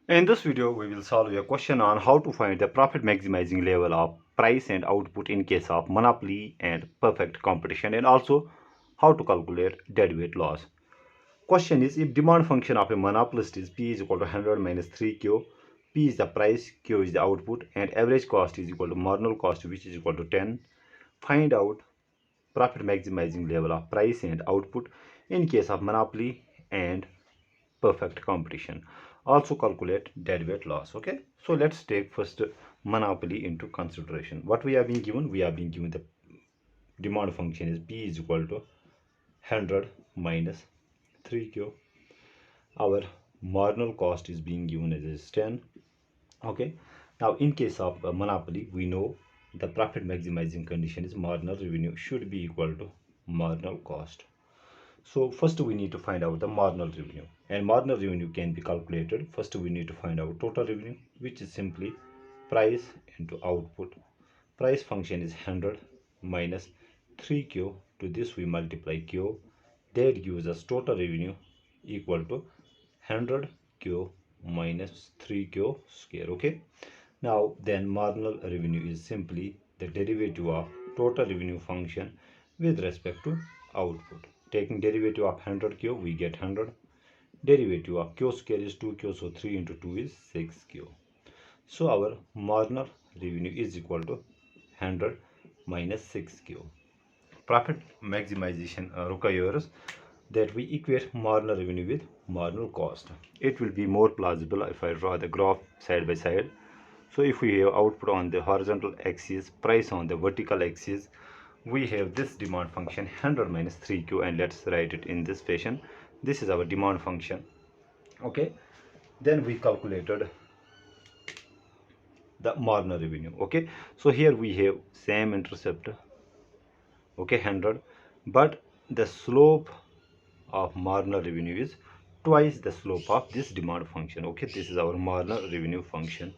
In this video, we will solve a question on how to find the profit maximizing level of price and output in case of monopoly and perfect competition, and also how to calculate deadweight loss. Question is, if demand function of a monopolist is P is equal to 100 minus 3Q, P is the price, Q is the output, and average cost is equal to marginal cost, which is equal to 10. Find out profit maximizing level of price and output in case of monopoly and perfect competition. Also calculate deadweight loss. Okay, so let's take first monopoly into consideration. What we have been given? We have been given the demand function is P is equal to 100 minus 3Q. Our marginal cost is being given as 10. Okay, now in case of monopoly, we know the profit maximizing condition is marginal revenue should be equal to marginal cost. So first we need to find out the marginal revenue, and marginal revenue can be calculated. First we need to find out total revenue, which is simply price into output. Price function is 100 minus 3Q. To this we multiply Q. That gives us total revenue equal to 100Q minus 3Q square. Okay. Now then marginal revenue is simply the derivative of total revenue function with respect to output. Taking derivative of 100Q, we get 100. Derivative of Q square is 2Q, so 3 into 2 is 6Q. So our marginal revenue is equal to 100 minus 6Q. Profit maximization requires that we equate marginal revenue with marginal cost. It will be more plausible if I draw the graph side by side. So if we have output on the horizontal axis, price on the vertical axis, we have this demand function 100 minus 3Q, and let's write it in this fashion. This is our demand function. Okay, then we calculated the marginal revenue. Okay, so here we have same intercept, okay, 100, but the slope of marginal revenue is twice the slope of this demand function. Okay, this is our marginal revenue function.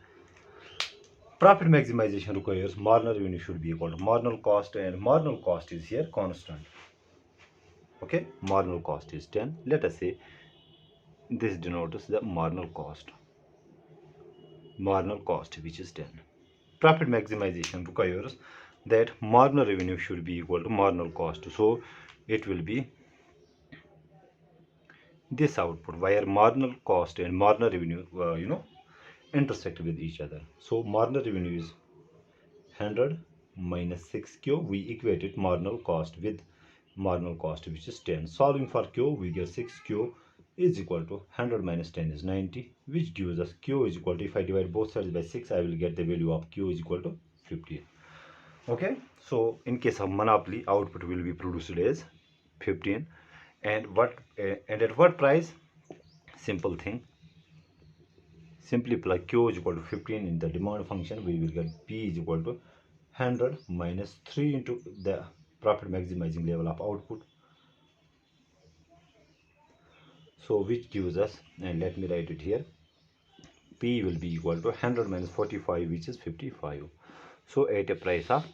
Profit maximization requires marginal revenue should be equal to marginal cost, and marginal cost is here constant. Okay, marginal cost is 10. Let us say this denotes the marginal cost which is 10. Profit maximization requires that marginal revenue should be equal to marginal cost, so it will be this output where marginal cost and marginal revenue intersect with each other. So marginal revenue is 100 minus 6Q. We equated marginal cost with marginal cost, which is 10. Solving for Q, we get 6Q is equal to 100 minus 10 is 90, which gives us Q is equal to, if I divide both sides by 6, I will get the value of Q is equal to 15. Okay, so in case of monopoly, output will be produced as 15, and at what price? Simple thing, simply plug Q is equal to 15 in the demand function. We will get P is equal to 100 minus 3 into the profit maximizing level of output, so which gives us, and let me write it here, P will be equal to 100 minus 45, which is 55. So at a price of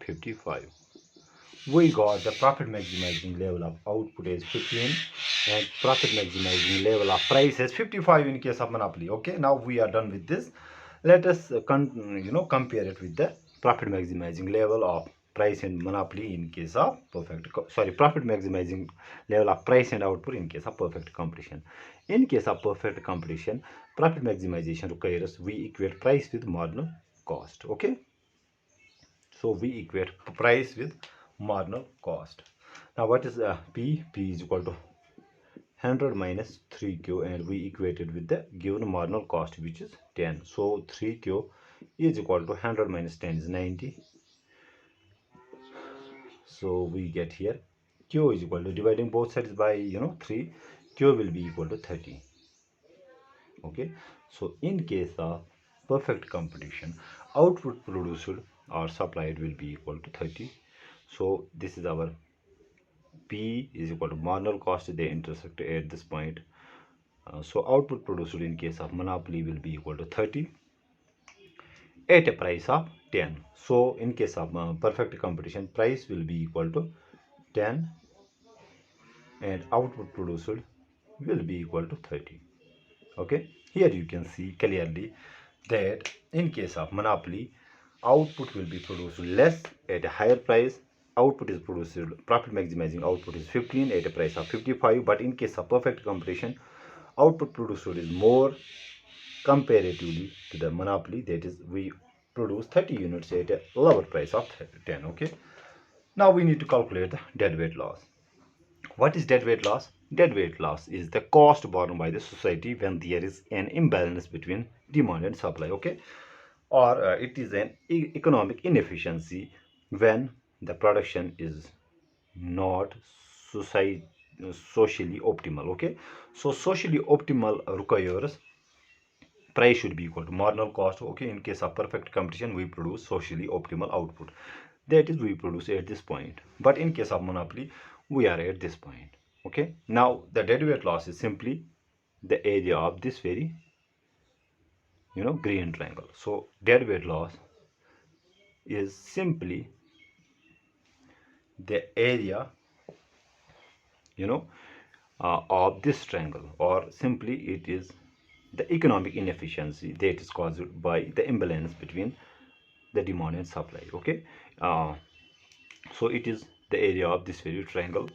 55, we got the profit maximizing level of output as 15 and profit maximizing level of price as 55 in case of monopoly. Okay, now we are done with this. Let us compare it with the profit maximizing level of price and monopoly in case of profit maximizing level of price and output in case of perfect competition. In case of perfect competition, profit maximization requires we equate price with marginal cost. Okay, so we equate price with marginal cost. Now what is P? P is equal to 100 minus 3Q, and we equated with the given marginal cost, which is 10. So 3Q is equal to 100 minus 10 is 90. So we get here Q is equal to, dividing both sides by 3, Q will be equal to 30. Okay, so in case of perfect competition, output produced or supplied will be equal to 30. So this is our P is equal to marginal cost, they intersect at this point. So output produced in case of monopoly will be equal to 30 at a price of 10. So in case of perfect competition, price will be equal to 10 and output produced will be equal to 30. Okay, Here you can see clearly that in case of monopoly, output will be produced less at a higher price. Output is produced, profit maximizing output is 15 at a price of 55. But in case of perfect competition, output produced is more comparatively to the monopoly. That is, we produce 30 units at a lower price of 10. Okay. Now we need to calculate the deadweight loss. What is deadweight loss? Deadweight loss is the cost borne by the society when there is an imbalance between demand and supply. Okay, or it is an economic inefficiency when the production is not society socially optimal. Okay, so socially optimal requires price should be equal to marginal cost. Okay, in case of perfect competition, we produce socially optimal output, that is we produce at this point. But in case of monopoly, we are at this point. Okay, now the deadweight loss is simply the area of this very green triangle. So deadweight loss is simply the area of this triangle, or simply it is the economic inefficiency that is caused by the imbalance between the demand and supply. Okay, uh, so it is the area of this very triangle,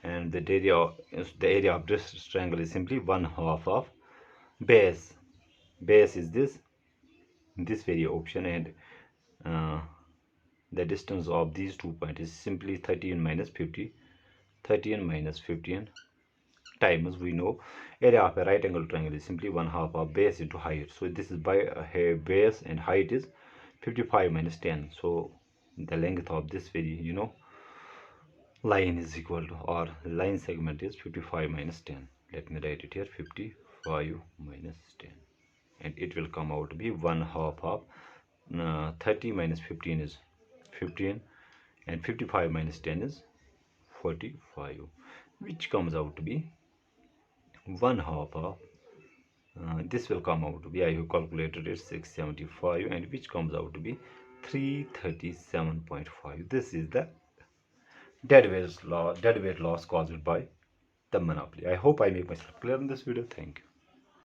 and the area of this triangle is simply one half of base is this very option, and uh, the distance of these 2 points is simply 13 minus 50. 13 minus 15 times, we know area of a right angle triangle is simply one half of base into height. So this is by base, and height is 55 minus 10. So the length of this very line is equal to, or line segment is 55 minus 10. Let me write it here, 55 minus 10, and it will come out to be one half of 30 minus 15 is 15, and 55 minus 10 is 45, which comes out to be one half of this will come out to be, I have calculated it, 675, and which comes out to be 337.5. This is the deadweight loss caused by the monopoly. I hope I make myself clear in this video. Thank you.